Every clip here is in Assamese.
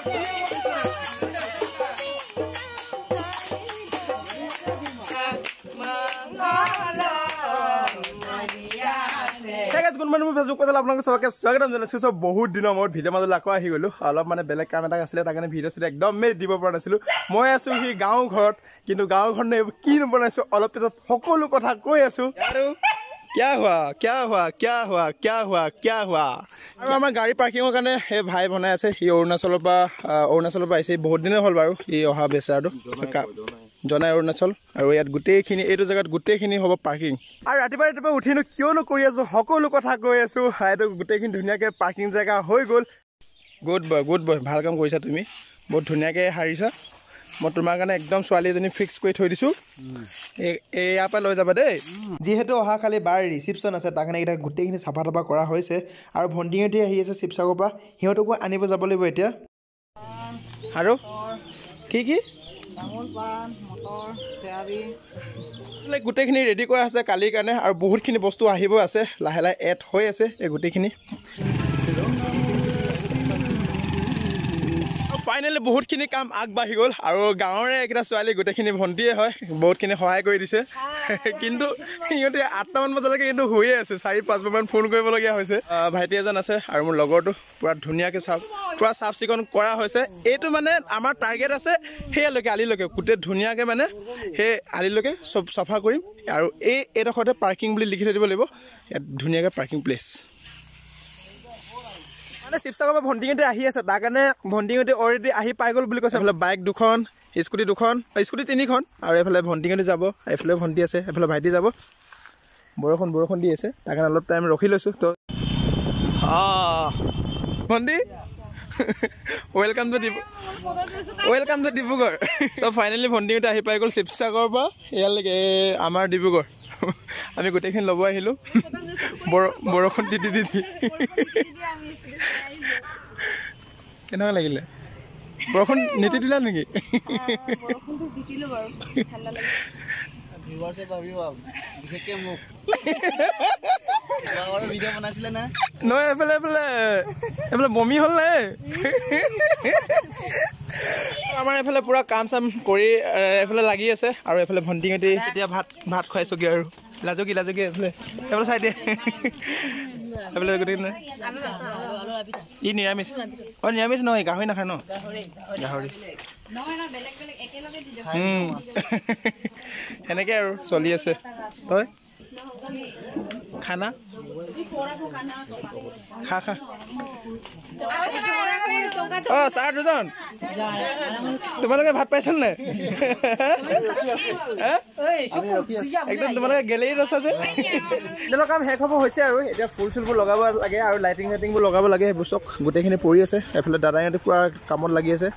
বহুত দিনৰ মূৰত ভিডিঅ' মাজলৈ আকৌ আহি গ'লো অলপ মানে বেলেগ কাম এটা আছিলে তাৰ কাৰণে ভিডিঅ' চিডিঅ' একদমেই দিব পৰা নাছিলোঁ মই আছোঁ সি গাঁও ঘৰত কিন্তু গাঁও ঘৰত কি নবনাইছোঁ অলপ পিছত সকলো কথা কৈ আছোঁ আৰু क्या हुआ আৰু আমাৰ গাড়ী পাৰ্কিঙৰ কাৰণে এই ভাই বনাই আছে সি অৰুণাচলৰ পৰা আহিছে বহুত দিনে হ'ল বাৰু সি অহা বেচাৰটো জনাই অৰুণাচল আৰু ইয়াত গোটেইখিনি এইটো জেগাত গোটেইখিনি হ'ব পাৰ্কিং আৰু ৰাতিপুৱা উঠিনো কিয়নো কৰি আছোঁ সকলো কথা কৈ আছোঁ এইটো গোটেইখিনি ধুনীয়াকৈ পাৰ্কিং জেগা হৈ গ'ল গুড বয় ভাল কাম কৰিছা তুমি বহুত ধুনীয়াকৈ সাৰিছা মই তোমাৰ কাৰণে একদম ছোৱালী এজনী ফিক্স কৰি থৈ দিছোঁ ইয়াৰ পৰা লৈ যাবা দেই যিহেতু অহা কালি বাৰ ৰিচিপশ্যন আছে তাৰ কাৰণে এতিয়া গোটেইখিনি চাফা তাফা কৰা হৈছে আৰু ভণ্টিহঁতে আহি আছে শিৱসাগৰৰ পৰা সিহঁতকো আনিব যাব লাগিব এতিয়া আৰু কি গোটেইখিনি ৰেডি কৰা আছে কালিৰ কাৰণে আৰু বহুতখিনি বস্তু আহিব আছে লাহে লাহে এড হৈ আছে এই গোটেইখিনি ফাইনেলি বহুতখিনি কাম আগবাঢ়ি গ'ল আৰু গাঁৱৰে এইকেইটা ছোৱালী গোটেইখিনি ভণ্টিয়ে হয় বহুতখিনি সহায় কৰি দিছে কিন্তু সিহঁতে 8টামান বজালৈকে কিন্তু শুয়ে আছে 4-5বাৰমান ফোন কৰিবলগীয়া হৈছে ভাইটি এজন আছে আৰু মোৰ লগৰটো পূৰা ধুনীয়াকৈ পূৰা চাফ চিকুণ কৰা হৈছে এইটো মানে আমাৰ টাৰ্গেট আছে সেয়ালৈকে আলিলৈকে গোটেই ধুনীয়াকৈ মানে সেই আলিলৈকে চব চাফা কৰিম আৰু এইডোখৰতে পাৰ্কিং বুলি লিখি থৈ দিব লাগিব ইয়াত ধুনীয়াকৈ পাৰ্কিং প্লেচ মানে শিৱসাগৰৰ পৰা ভণ্টিহঁতে আহি আছে তাৰ কাৰণে ভণ্টিহঁতে অলৰেডি আহি পাই গ'ল বুলি কৈছে এইফালে বাইক 2খন স্কুটি 2খন স্কুটি 3খন আৰু এইফালে ভণ্টিহঁতে যাব এইফালে ভণ্টি আছে এইফালে ভাইটি যাব বৰষুণ দি আছে তাৰ কাৰণে অলপ টাইম ৰখি লৈছোঁ তো ভণ্টি welcome to Dibrugarh so' finally ভণ্টিহঁতে আহি পাই গ'ল শিৱসাগৰৰ পৰা ইয়ালৈকে আমাৰ ডিব্ৰুগড় আমি গোটেইখিনি ল'ব আহিলোঁ বৰষুণ দি কেনেকুৱা লাগিলে বৰষুণ নীতি দিলা নেকি নহয় এইফালে বমি হ'ল নাই আমাৰ এইফালে পুৰা কাম চাম কৰি এইফালে লাগি আছে আৰু এইফালে ভণ্টিহঁতে এতিয়া ভাত খুৱাইছোগৈ আৰু লাজুকি এইফালে চাই দিয়ে এইফালে গোটেই ই নিৰামিষ নিৰামিষ নহয় গাহৰি নাখায় ন গাহৰি সেনেকৈ আৰু চলি আছে তই খানা খা ছাৰ দুজন তোমালোকে ভাত পাইছানে নাই একদম তোমালোকে গেলেৰীত আছা যে এইবিলাক কাম শেষ হ'ব হৈছে আৰু এতিয়া ফুলবোৰ লগাব লাগে আৰু লাইটিংবোৰ লগাব লাগে সেইবোৰ চব গোটেইখিনি পৰি আছে এইফালে দাদাহঁতে পুৰা কামত লাগি আছে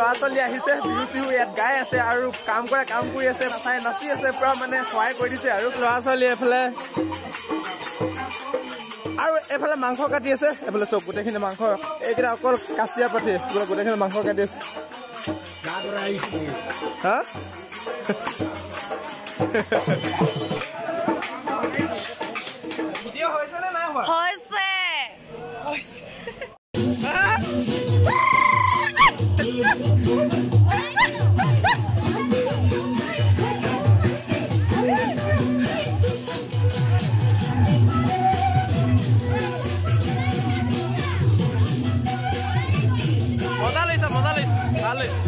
ল'ৰা ছোৱালী আহিছে বিহু চিহু ইয়াত গাই আছে আৰু কাম কৰি আছে নাচি আছে পুৰা মানে সহায় কৰি দিছে আৰু ল'ৰা ছোৱালী এইফালে মাংস কাটি আছে এইফালে চব গোটেইখিনি মাংস এইকেইটা অকল কাচিয়া পাতি গোটেইখিনি মাংস কাটি আছে হা ভিডিঅ' হৈছে নে নাই হোৱা হৈছে মজা লৈছা ভাল লৈছা